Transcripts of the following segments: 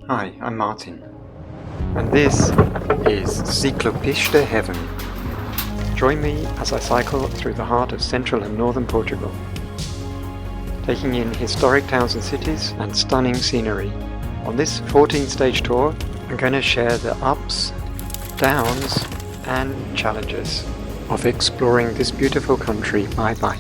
Hi, I'm Martin, and this is Ciclopista Heaven. Join me as I cycle through the heart of central and northern Portugal, taking in historic towns and cities and stunning scenery. On this 14-stage tour, I'm going to share the ups, downs, and challenges of exploring this beautiful country by bike.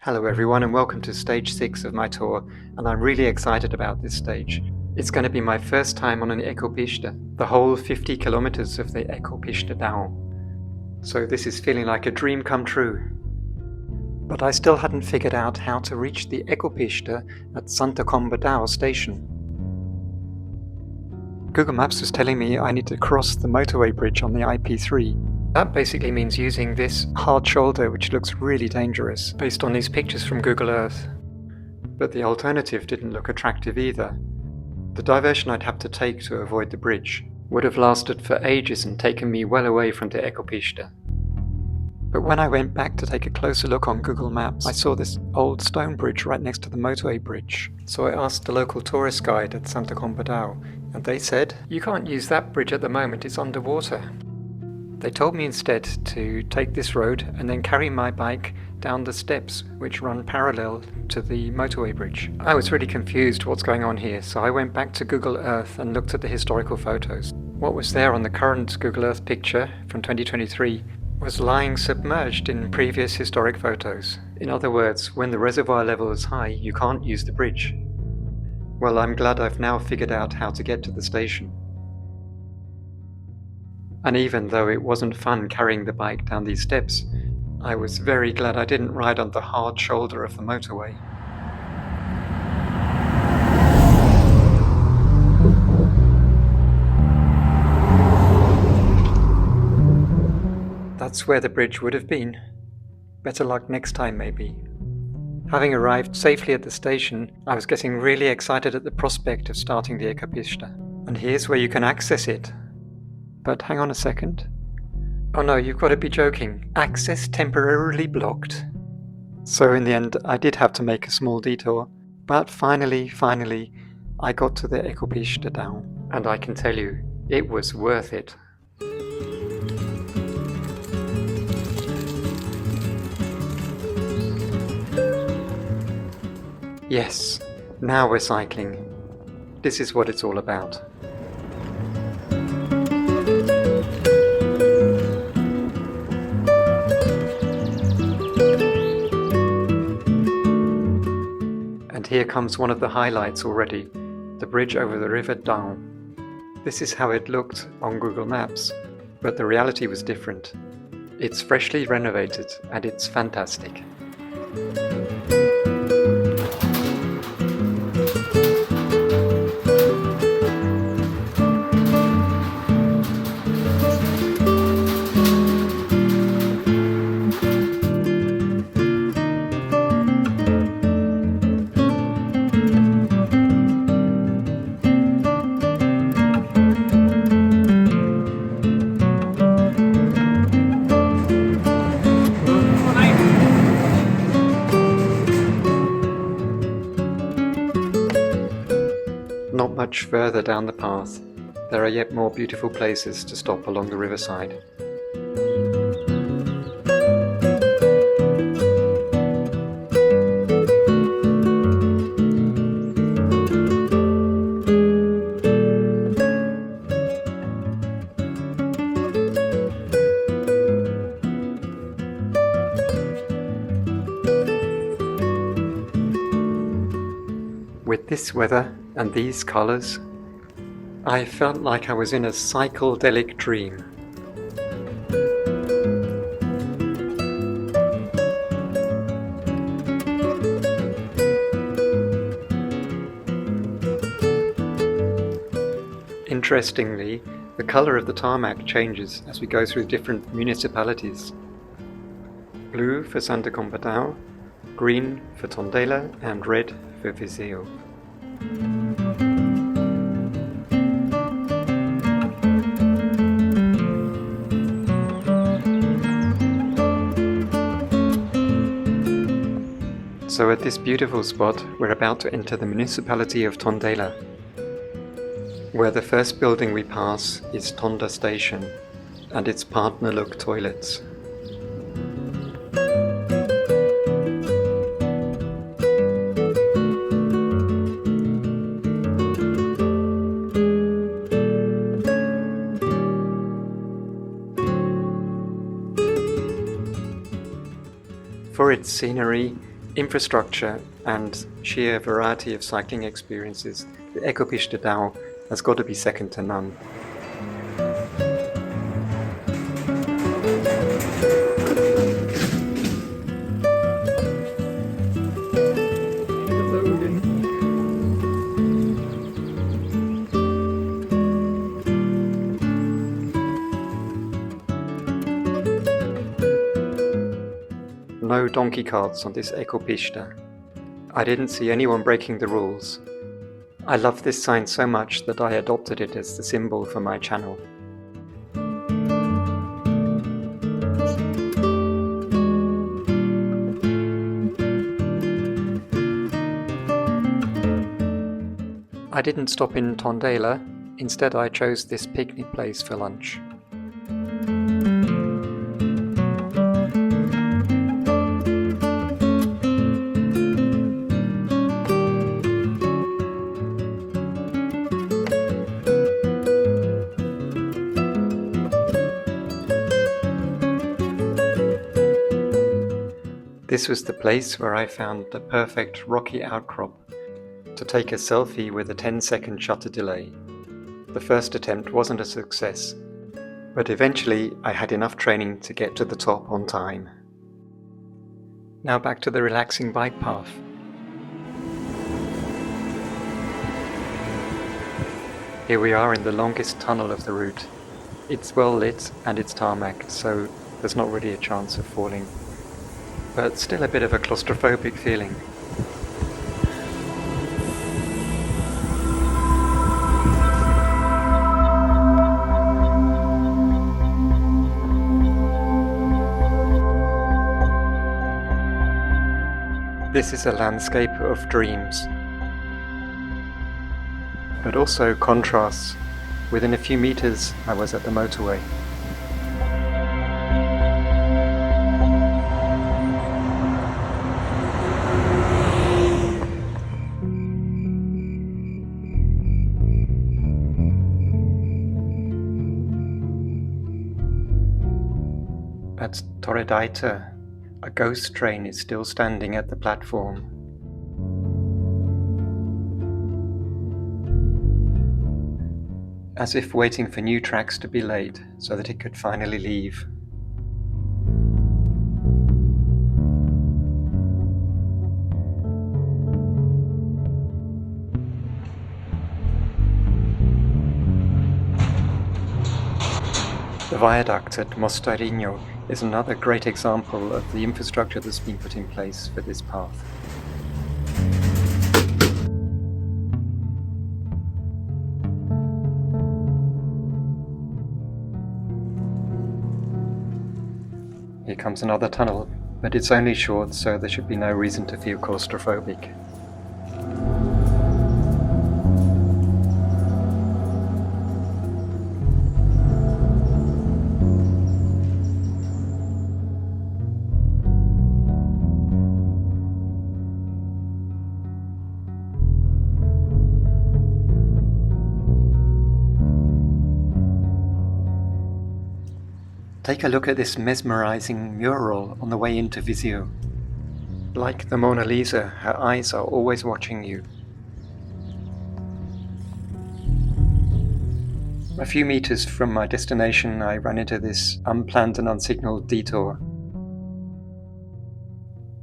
Hello everyone and welcome to stage 6 of my tour, and I'm really excited about this stage. It's going to be my first time on an Ecopista, the whole 50 kilometers of the Ciclopista Dão. So this is feeling like a dream come true. But I still hadn't figured out how to reach the Ecopista at Santa Comba Dão station. Google Maps was telling me I need to cross the motorway bridge on the IP3. That basically means using this hard shoulder, which looks really dangerous based on these pictures from Google Earth. But the alternative didn't look attractive either. The diversion I'd have to take to avoid the bridge would have lasted for ages and taken me well away from the Ecopista. But when I went back to take a closer look on Google Maps, I saw this old stone bridge right next to the motorway bridge. So I asked the local tourist guide at Santa Comba Dão, and they said, "You can't use that bridge at the moment, it's underwater." They told me instead to take this road and then carry my bike down the steps which run parallel to the motorway bridge. I was really confused what's going on here, so I went back to Google Earth and looked at the historical photos. What was there on the current Google Earth picture from 2023 was lying submerged in previous historic photos. In other words, when the reservoir level is high, you can't use the bridge. Well, I'm glad I've now figured out how to get to the station. And even though it wasn't fun carrying the bike down these steps, I was very glad I didn't ride on the hard shoulder of the motorway. That's where the bridge would have been. Better luck next time, maybe. Having arrived safely at the station, I was getting really excited at the prospect of starting the Ecopista. And here's where you can access it. But hang on a second. Oh no, you've got to be joking. Access temporarily blocked. So in the end, I did have to make a small detour. But finally, I got to the Ecopista Dão. And I can tell you, it was worth it. Yes, now we're cycling. This is what it's all about. And here comes one of the highlights already, the bridge over the River Dão. This is how it looked on Google Maps, but the reality was different. It's freshly renovated and it's fantastic. Not much further down the path, there are yet more beautiful places to stop along the riverside. With this weather and these colours, I felt like I was in a psychedelic dream. Interestingly, the colour of the tarmac changes as we go through different municipalities. Blue for Santa Comba Dão, green for Tondela and red for Viseu. So at this beautiful spot, we're about to enter the municipality of Tondela, where the first building we pass is Tonda Station and its partner-look toilets. For its scenery, infrastructure and sheer variety of cycling experiences, the Ecopista Dão has got to be second to none. No donkey carts on this Ecopista. I didn't see anyone breaking the rules. I love this sign so much that I adopted it as the symbol for my channel. I didn't stop in Tondela, instead I chose this picnic place for lunch. This was the place where I found the perfect rocky outcrop to take a selfie with a 10-second shutter delay. The first attempt wasn't a success, but eventually I had enough training to get to the top on time. Now back to the relaxing bike path. Here we are in the longest tunnel of the route. It's well lit and it's tarmac, so there's not really a chance of falling. But still a bit of a claustrophobic feeling. This is a landscape of dreams, but also contrasts. Within a few meters I was at the motorway. At Torredaita, a ghost train is still standing at the platform. As if waiting for new tracks to be laid so that it could finally leave. The viaduct at Mosteirinho is another great example of the infrastructure that's been put in place for this path. Here comes another tunnel, but it's only short, so there should be no reason to feel claustrophobic. Take a look at this mesmerizing mural on the way into Viseu. Like the Mona Lisa, her eyes are always watching you. A few meters from my destination, I ran into this unplanned and unsignaled detour.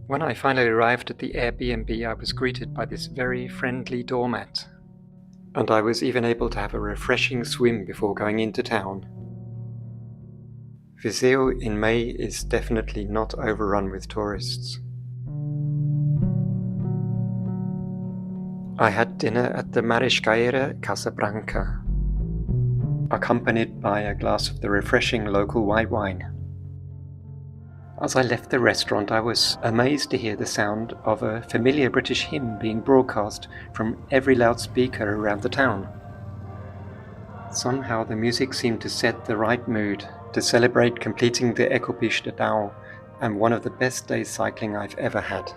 When I finally arrived at the Airbnb, I was greeted by this very friendly doormat. And I was even able to have a refreshing swim before going into town. Viseu in May is definitely not overrun with tourists. I had dinner at the Mariscaeira Casa Branca, accompanied by a glass of the refreshing local white wine. As I left the restaurant, I was amazed to hear the sound of a familiar British hymn being broadcast from every loudspeaker around the town. Somehow the music seemed to set the right mood to celebrate completing the Ecopista Dão and one of the best days cycling I've ever had.